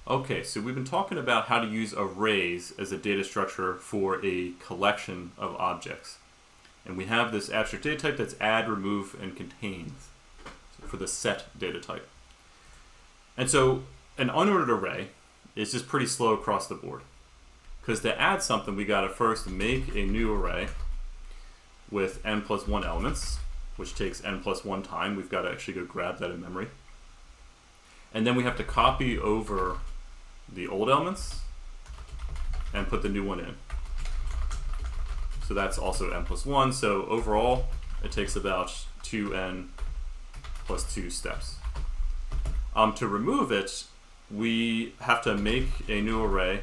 Okay, so we've been talking about how to use arrays as a data structure for a collection of objects. And we have this abstract data type that's add, remove, and contains for the set data type. And so an unordered array is just pretty slow across the board. Because to add something, we got to first make a new array with n plus 1 elements, which takes n plus 1 time. We've got to actually go grab that in memory. And then we have to copy over the old elements and put the new one in. So that's also n plus 1. So overall, it takes about 2n plus 2 steps. To remove it, we have to make a new array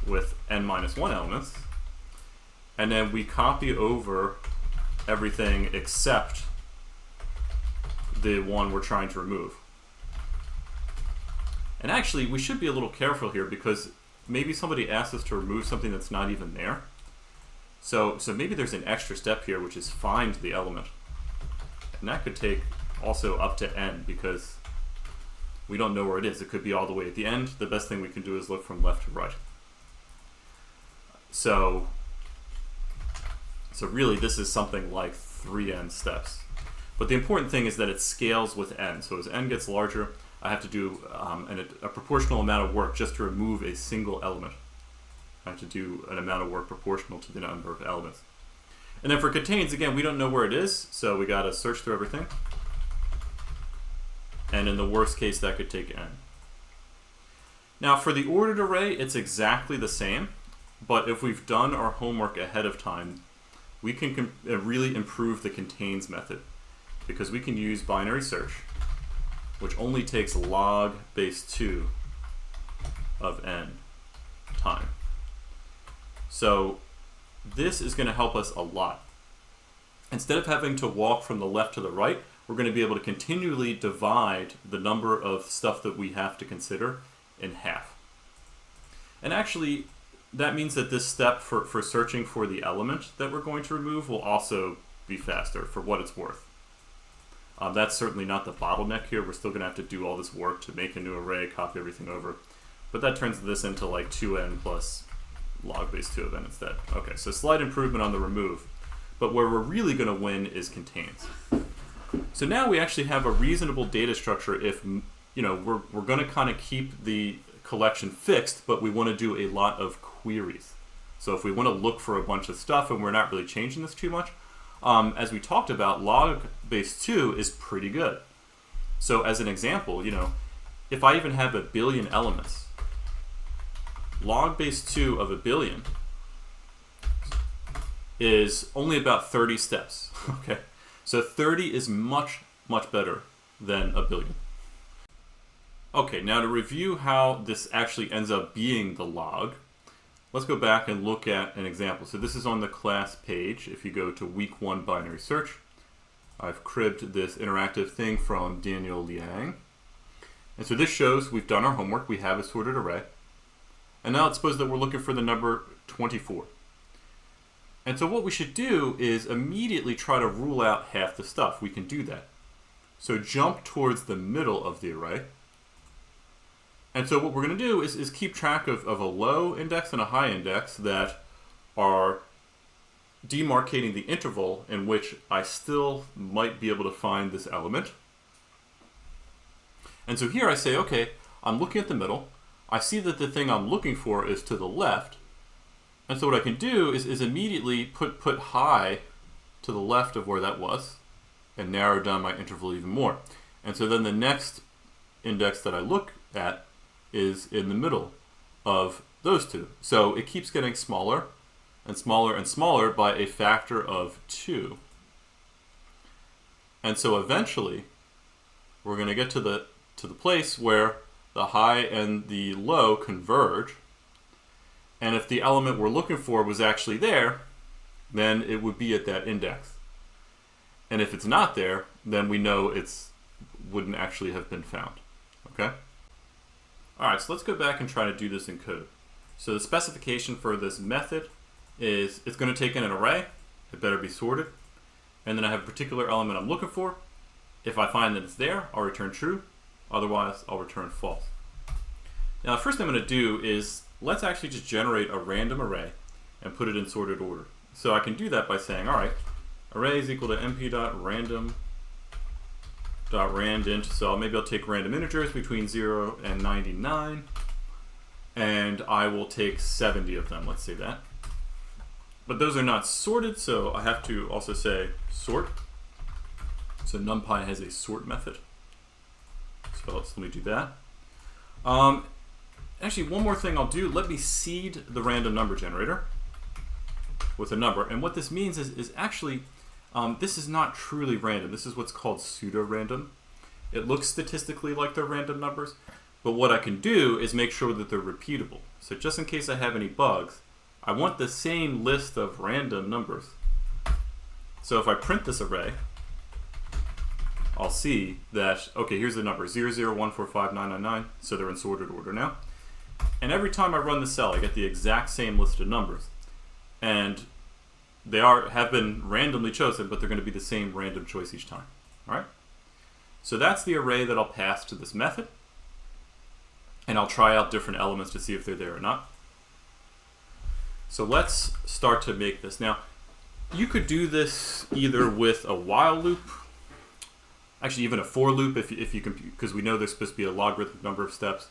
with n minus 1 elements. And then we copy over everything except the one we're trying to remove. And actually, we should be a little careful here because maybe somebody asked us to remove something that's not even there. So maybe there's an extra step here, which is find the element. And that could take also up to n because we don't know where it is. It could be all the way at the end. The best thing we can do is look from left to right. So really, this is something like 3n steps. But the important thing is that it scales with n. So as n gets larger, I have to do a proportional amount of work just to remove a single element. I have to do an amount of work proportional to the number of elements. And then for contains, again, we don't know where it is, so we got to search through everything. And in the worst case, that could take n. Now for the ordered array, it's exactly the same, but if we've done our homework ahead of time, we can really improve the contains method because we can use binary search, which only takes log base 2 of n time. So this is going to help us a lot. Instead of having to walk from the left to the right, we're going to be able to continually divide the number of stuff that we have to consider in half. And actually, that means that this step for searching for the element that we're going to remove will also be faster for what it's worth. That's certainly not the bottleneck here. We're still going to have to do all this work to make a new array, copy everything over. But that turns this into like 2n plus log base 2 of n instead. Okay, so slight improvement on the remove. But where we're really going to win is contains. So now we actually have a reasonable data structure if we're going to kind of keep the collection fixed, but we want to do a lot of queries. So if we want to look for a bunch of stuff and we're not really changing this too much, as we talked about, log base 2 is pretty good. So as an example, if I even have 1 billion elements, log base 2 of 1 billion is only about 30 steps. Okay, so 30 is much, much better than 1 billion. Okay, now to review how this actually ends up being the log, let's go back and look at an example. So this is on the class page. If you go to week 1 binary search, I've cribbed this interactive thing from Daniel Liang. And so this shows we've done our homework. We have a sorted array. And now let's suppose that we're looking for the number 24. And so what we should do is immediately try to rule out half the stuff. We can do that. So jump towards the middle of the array. And so what we're going to do is keep track of a low index and a high index that are demarcating the interval in which I still might be able to find this element. And so here I say, okay, I'm looking at the middle. I see that the thing I'm looking for is to the left. And so what I can do is immediately put high to the left of where that was and narrow down my interval even more. And so then the next index that I look at is in the middle of those two. So it keeps getting smaller and smaller and smaller by a factor of 2. And so eventually we're going to get to the place where the high and the low converge. And if the element we're looking for was actually there, then it would be at that index. And if it's not there, then we know it wouldn't actually have been found. Okay? All right, so let's go back and try to do this in code. So the specification for this method is it's going to take in an array. It better be sorted. And then I have a particular element I'm looking for. If I find that it's there, I'll return true. Otherwise, I'll return false. Now, the first thing I'm going to do is let's actually just generate a random array and put it in sorted order. So I can do that by saying, all right, array is equal to np.random.randint. So maybe I'll take random integers between 0 and 99, and I will take 70 of them. Let's say that. But those are not sorted, so I have to also say sort. So NumPy has a sort method. So let me do that. Actually, one more thing I'll do. Let me seed the random number generator with a number. And what this means is actually, this is not truly random. This is what's called pseudo-random. It looks statistically like they're random numbers, but what I can do is make sure that they're repeatable. So just in case I have any bugs, I want the same list of random numbers. So if I print this array, I'll see that, okay, here's the number, 001459999, so they're in sorted order now. And every time I run the cell, I get the exact same list of numbers. And they have been randomly chosen, but they're going to be the same random choice each time. All right? So that's the array that I'll pass to this method. And I'll try out different elements to see if they're there or not. So let's start to make this. Now, you could do this either with a while loop, actually even a for loop if you compute, because we know there's supposed to be a logarithmic number of steps,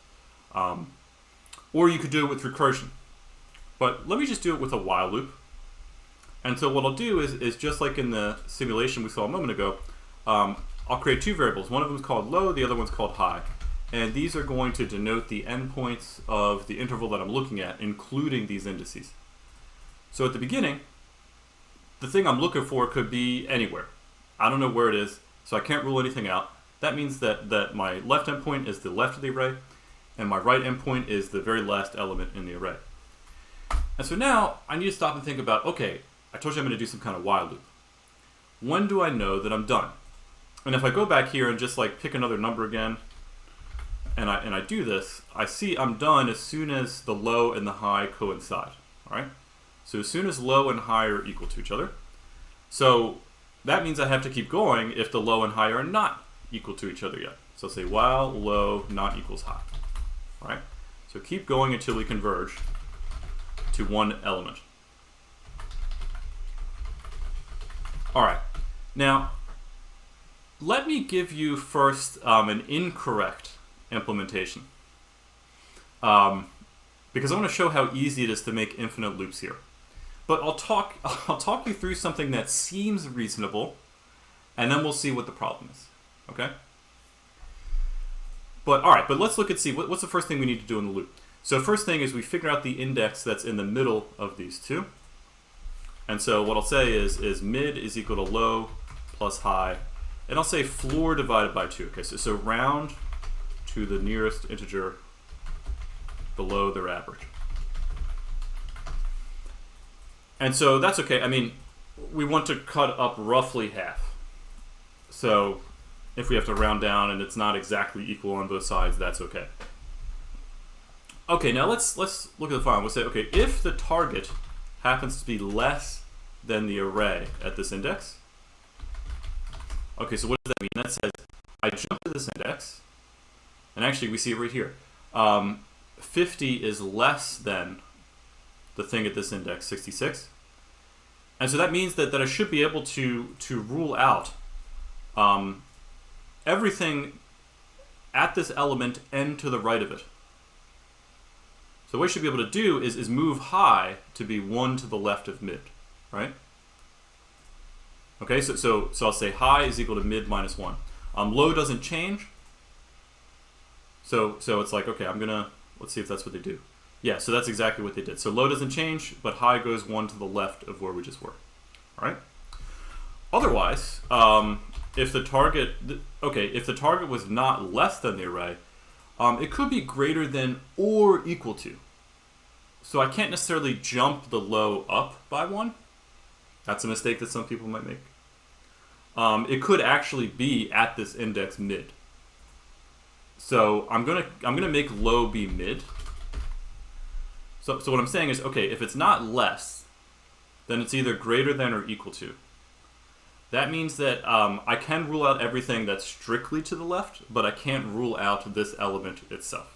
or you could do it with recursion. But let me just do it with a while loop. And so what I'll do is just like in the simulation we saw a moment ago, I'll create two variables. One of them is called low, the other one's called high. And these are going to denote the endpoints of the interval that I'm looking at, including these indices. So at the beginning, the thing I'm looking for could be anywhere. I don't know where it is, so I can't rule anything out. That means that my left endpoint is the left of the array, and my right endpoint is the very last element in the array. And so now I need to stop and think about, okay, I told you I'm going to do some kind of while loop. When do I know that I'm done? And if I go back here and just like pick another number again, and I do this, I see I'm done as soon as the low and the high coincide. All right? So as soon as low and high are equal to each other. So that means I have to keep going if the low and high are not equal to each other yet. So I'll say while low not equals high. All right? So keep going until we converge to one element. All right. Now, let me give you first an incorrect implementation. Because I want to show how easy it is to make infinite loops here. But I'll talk you through something that seems reasonable, and then we'll see what the problem is. Okay? But all right, but let's look and see what's the first thing we need to do in the loop. So first thing is we figure out the index that's in the middle of these two. And so what I'll say is mid is equal to low plus high. And I'll say floor divided by 2. Okay, so round to the nearest integer below their average. And so that's okay. I mean, we want to cut up roughly half. So if we have to round down and it's not exactly equal on both sides, that's okay. Okay, now let's look at the file. We'll say, okay, if the target happens to be less than the array at this index. Okay, so what does that mean? That says I jump to this index, and actually we see it right here. 50 is less than the thing at this index, 66. And so that means that I should be able to rule out everything at this element n to the right of it. So what I should be able to do is move high to be 1 to the left of mid, right? Okay, so I'll say high is equal to mid minus 1. Low doesn't change. So it's like, okay, let's see if that's what they do. Yeah, so that's exactly what they did. So low doesn't change, but high goes 1 to the left of where we just were. All right? Otherwise, if the target was not less than the array, it could be greater than or equal to. So I can't necessarily jump the low up by 1. That's a mistake that some people might make. It could actually be at this index mid. So I'm gonna make low be mid. So what I'm saying is, okay, if it's not less, then it's either greater than or equal to. That means that I can rule out everything that's strictly to the left, but I can't rule out this element itself.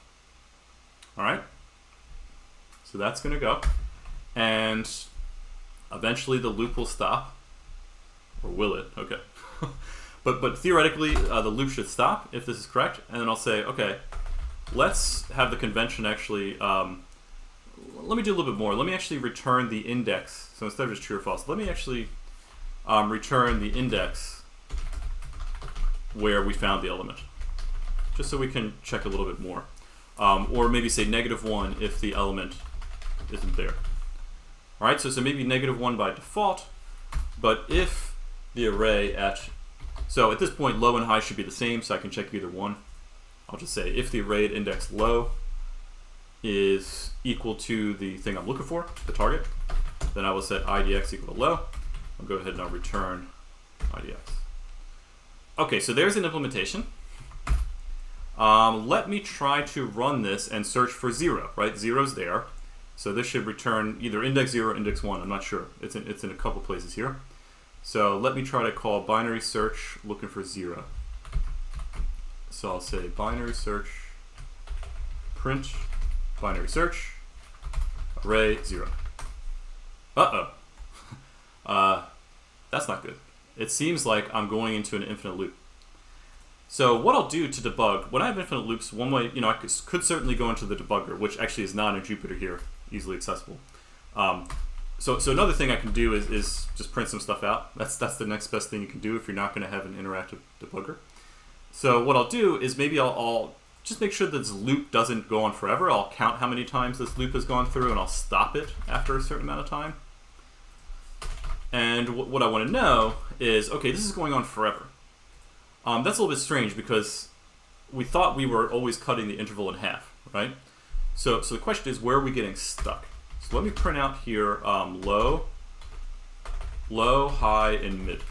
All right. So that's going to go. And eventually the loop will stop. Or will it? Okay. but theoretically, the loop should stop if this is correct. And then I'll say, okay, let's have the convention actually, let me do a little bit more. Let me actually return the index. So instead of just true or false, let me actually return the index where we found the element. Just so we can check a little bit more. Or maybe say -1 if the element isn't there. All right, so maybe -1 by default, but if the array so at this point low and high should be the same, so I can check either one. I'll just say if the array at index low is equal to the thing I'm looking for, the target, then I will set idx equal to low. I'll go ahead and I'll return idx. Okay, so there's an implementation. Let me try to run this and search for 0, right? 0's there. So this should return either index 0 or index 1. I'm not sure. It's in a couple places here. So let me try to call binary search looking for 0. So I'll say binary search print binary search array 0. Uh-oh. That's not good. It seems like I'm going into an infinite loop. So what I'll do to debug, when I have infinite loops, one way, I could certainly go into the debugger, which actually is not in Jupyter here, easily accessible. So another thing I can do is just print some stuff out. That's the next best thing you can do if you're not going to have an interactive debugger. So what I'll do is maybe I'll just make sure that this loop doesn't go on forever. I'll count how many times this loop has gone through, and I'll stop it after a certain amount of time. And what I want to know is, okay, this is going on forever. That's a little bit strange because we thought we were always cutting the interval in half, right? So the question is, where are we getting stuck? So let me print out here low, high, and mid.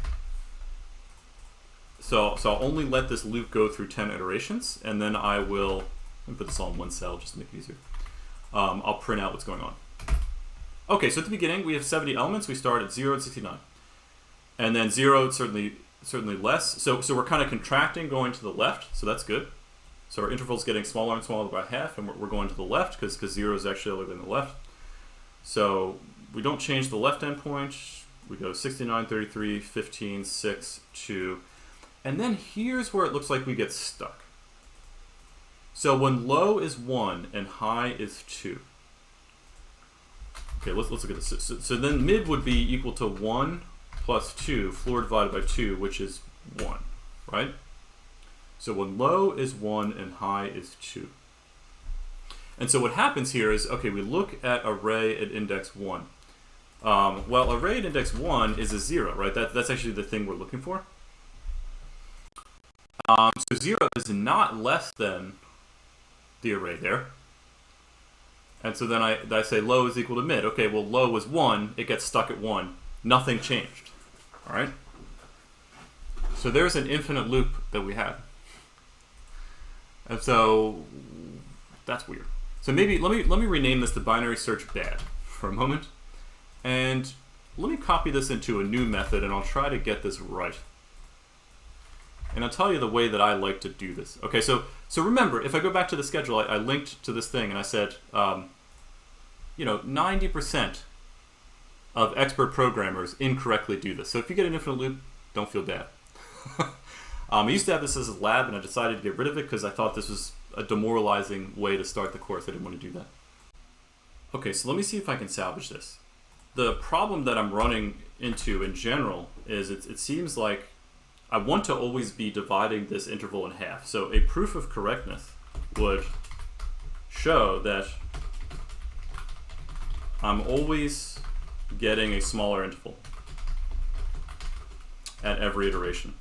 So I'll only let this loop go through 10 iterations, and then I will, let me put this all in one cell just to make it easier. I'll print out what's going on. Okay, so at the beginning we have 70 elements. We start at 0 and 69. And then 0, certainly less. So we're kind of contracting going to the left, so that's good. So our interval's getting smaller and smaller by half, and we're going to the left because 0 is actually over in the left. So we don't change the left endpoint. We go 69, 33, 15, 6, 2. And then here's where it looks like we get stuck. So when low is 1 and high is 2. Okay, let's look at this. So then mid would be equal to 1 plus 2, floor divided by 2, which is 1, right? So when low is 1 and high is 2. And so what happens here is, okay, we look at array at index 1. Well, array at index 1 is a 0, right? That's actually the thing we're looking for. So 0 is not less than the array there. And so then I say low is equal to mid. Okay, well, low was 1. It gets stuck at 1. Nothing changed. All right? So there's an infinite loop that we had. And so that's weird. So maybe let me rename this to binary search bad for a moment. And let me copy this into a new method, and I'll try to get this right. And I'll tell you the way that I like to do this. Okay, so remember, if I go back to the schedule, I linked to this thing, and I said, 90% of expert programmers incorrectly do this. So if you get an infinite loop, don't feel bad. I used to have this as a lab, and I decided to get rid of it because I thought this was a demoralizing way to start the course. I didn't want to do that. Okay, so let me see if I can salvage this. The problem that I'm running into in general is it seems like I want to always be dividing this interval in half. So a proof of correctness would show that I'm always getting a smaller interval at every iteration.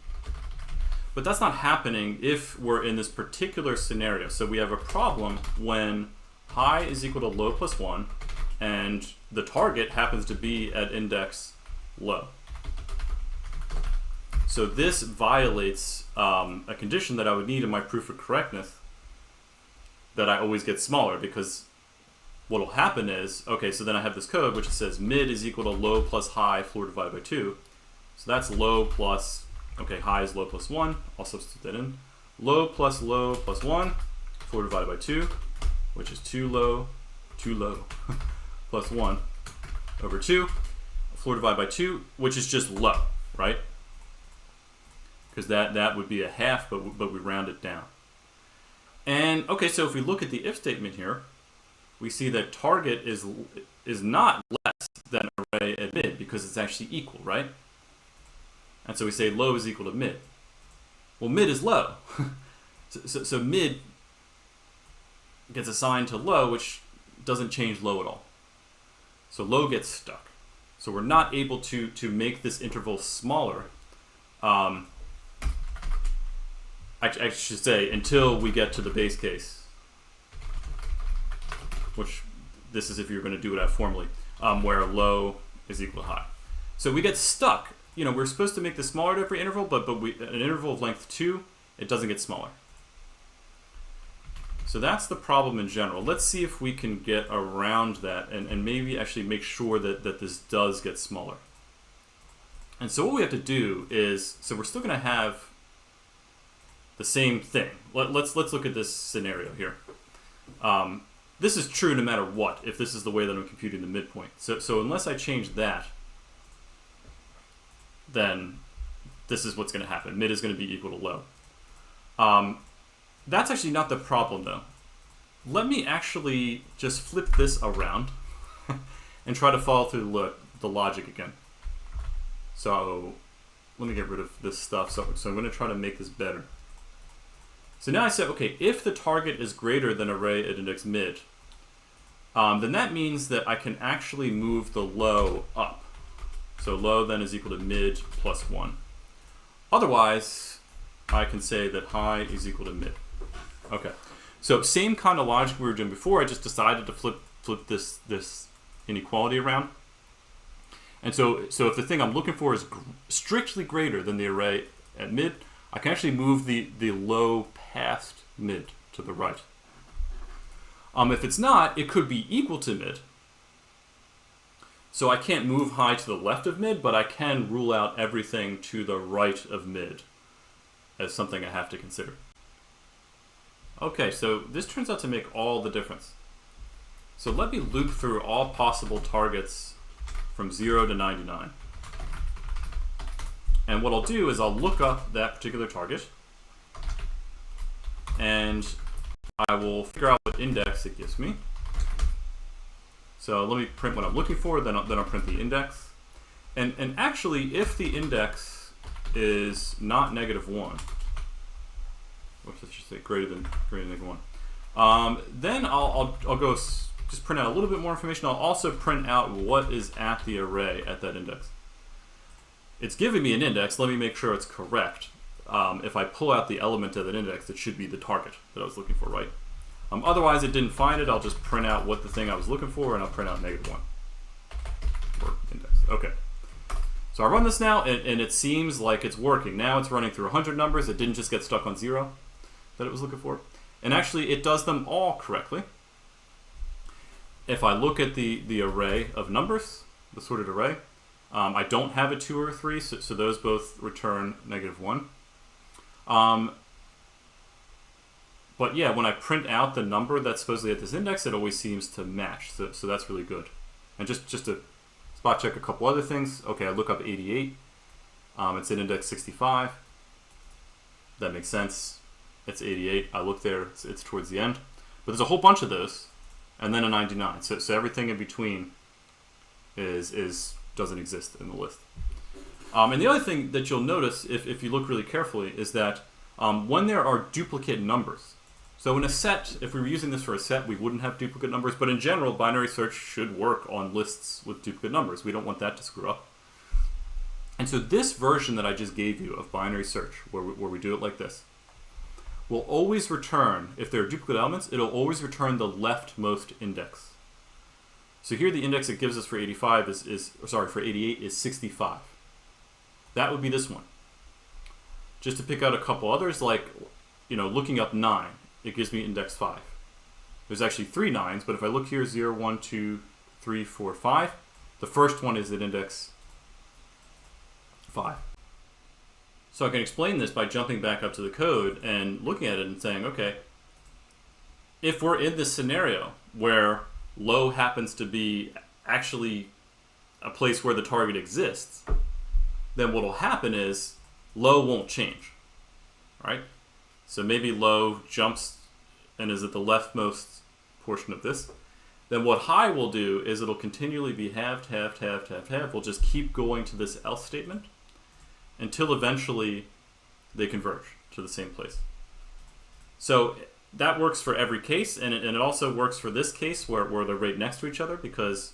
But that's not happening if we're in this particular scenario. So we have a problem when high is equal to low plus 1, and the target happens to be at index low. So this violates a condition that I would need in my proof of correctness, that I always get smaller, because what will happen is, okay, so then I have this code which says mid is equal to low plus high, floor divided by 2. So that's low plus, okay, high is low plus 1. I'll substitute that in. Low plus 1, floor divided by 2. which is too low, plus 1 over 2, floor divided by 2, which is just low, right? Because that would be a half, but we round it down. And okay, so if we look at the if statement here, we see that target is not less than array at mid because it's actually equal, right? And so we say low is equal to mid. Well, mid is low. so mid gets assigned to low, which doesn't change low at all. So low gets stuck. So we're not able to make this interval smaller. I should say until we get to the base case, which this is if you're going to do it out formally, where low is equal to high. So we get stuck. You know, we're supposed to make this smaller at every interval, but an interval of length 2, it doesn't get smaller. So that's the problem in general. Let's see if we can get around that and maybe actually make sure that this does get smaller. And so what we have to do is, so we're still going to have the same thing. Let's look at this scenario here. This is true no matter what, if this is the way that I'm computing the midpoint. So unless I change that, then this is what's going to happen. Mid is going to be equal to low. That's actually not the problem, though. Let me actually just flip this around and try to follow through the logic again. So let me get rid of this stuff. So I'm going to try to make this better. So now I said, okay, if the target is greater than array at index mid, then that means that I can actually move the low up. So low then is equal to mid plus 1. Otherwise, I can say that high is equal to mid. Okay, so same kind of logic we were doing before. I just decided to flip this inequality around. And so if the thing I'm looking for is strictly greater than the array at mid, I can actually move the low past mid to the right. If it's not, it could be equal to mid. So I can't move high to the left of mid, but I can rule out everything to the right of mid as something I have to consider. Okay, so this turns out to make all the difference. So let me loop through all possible targets from 0 to 99. And what I'll do is I'll look up that particular target, and I will figure out what index it gives me. So let me print what I'm looking for, then I'll print the index. And actually, if the index is not -1, whoops, I should say greater than -1, then I'll go just print out a little bit more information. I'll also print out what is at the array at that index. It's giving me an index. Let me make sure it's correct. If I pull out the element of that index, it should be the target that I was looking for, right? Otherwise, it didn't find it. I'll just print out what the thing I was looking for, and I'll print out -1 for index. Okay. So I run this now, and it seems like it's working. Now it's running through 100 numbers. It didn't just get stuck on 0 that it was looking for. And actually, it does them all correctly. If I look at the array of numbers, the sorted array, I don't have a 2 or a 3, so those both return -1. But yeah, when I print out the number that's supposedly at this index, it always seems to match. So that's really good. And just to spot check a couple other things. Okay, I look up 88. It's in index 65. That makes sense. It's 88. I look there. It's towards the end. But there's a whole bunch of those, and then a 99. So everything in between doesn't exist in the list. And the other thing that you'll notice if you look really carefully is that when there are duplicate numbers. So in a set, if we were using this for a set, we wouldn't have duplicate numbers. But in general, binary search should work on lists with duplicate numbers. We don't want that to screw up. And so this version that I just gave you of binary search, where we do it like this, will always return, if there are duplicate elements, it'll always return the leftmost index. So here the index it gives us for 85 for 88 is 65. That would be this one. Just to pick out a couple others, like, looking up 9, it gives me index 5. There's actually 3 9s, but if I look here, 0, 1, 2, 3, 4, 5, the first one is at index 5. So I can explain this by jumping back up to the code and looking at it and saying, okay, if we're in this scenario where low happens to be actually a place where the target exists, then what will happen is low won't change, right? So maybe low jumps and is at the leftmost portion of this. Then what high will do is it'll continually be halved, halved, halved, halved, halved. We'll just keep going to this else statement until eventually they converge to the same place. So that works for every case, and it also works for this case where they're right next to each other, because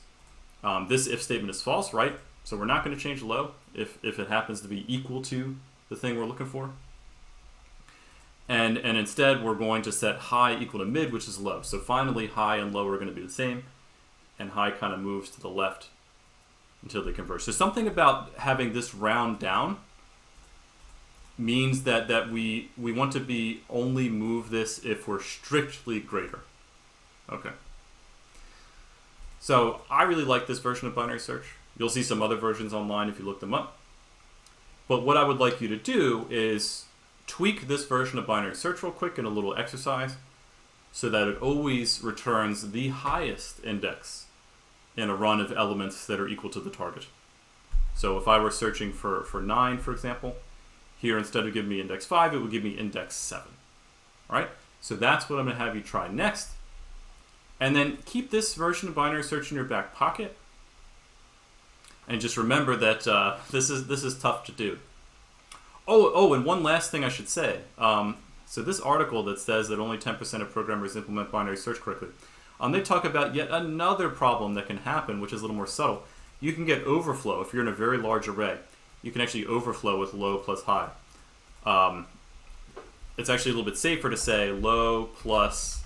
this if statement is false, right? So we're not going to change low if it happens to be equal to the thing we're looking for. And instead, we're going to set high equal to mid, which is low. So finally, high and low are going to be the same, and high kind of moves to the left until they converge. So something about having this round down means that we want to be only move this if we're strictly greater. Okay. So I really like this version of binary search. You'll see some other versions online if you look them up. But what I would like you to do is tweak this version of binary search real quick in a little exercise so that it always returns the highest index in a run of elements that are equal to the target. So if I were searching for 9, for example, here instead of giving me index 5, it would give me index 7. All right? So that's what I'm going to have you try next. And then keep this version of binary search in your back pocket. And just remember that this is tough to do. Oh, and one last thing I should say. So this article that says that only 10% of programmers implement binary search correctly, they talk about yet another problem that can happen, which is a little more subtle. You can get overflow. If you're in a very large array, you can actually overflow with low plus high. It's actually a little bit safer to say low plus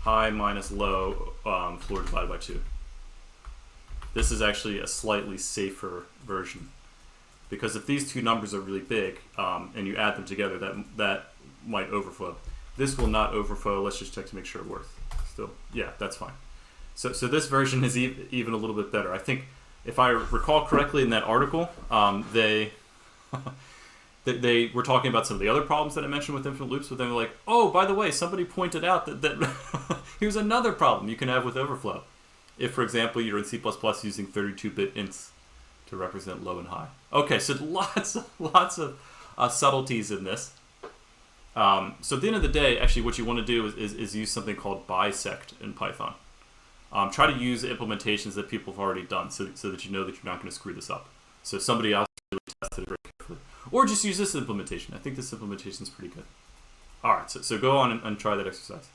high minus low floor divided by 2. This is actually a slightly safer version, because if these two numbers are really big and you add them together, that might overflow. This will not overflow. Let's just check to make sure it works. Still, yeah, that's fine. So this version is even a little bit better. I think, if I recall correctly in that article, they were talking about some of the other problems that I mentioned with infinite loops, but then they're like, oh, by the way, somebody pointed out that here's another problem you can have with overflow. If, for example, you're in C++ using 32-bit ints to represent low and high. Okay, so lots of subtleties in this. So at the end of the day, actually what you want to do is use something called bisect in Python. Try to use implementations that people have already done so that you know that you're not going to screw this up. So somebody else really tested it very carefully. Or just use this implementation. I think this implementation is pretty good. All right, so go on and try that exercise.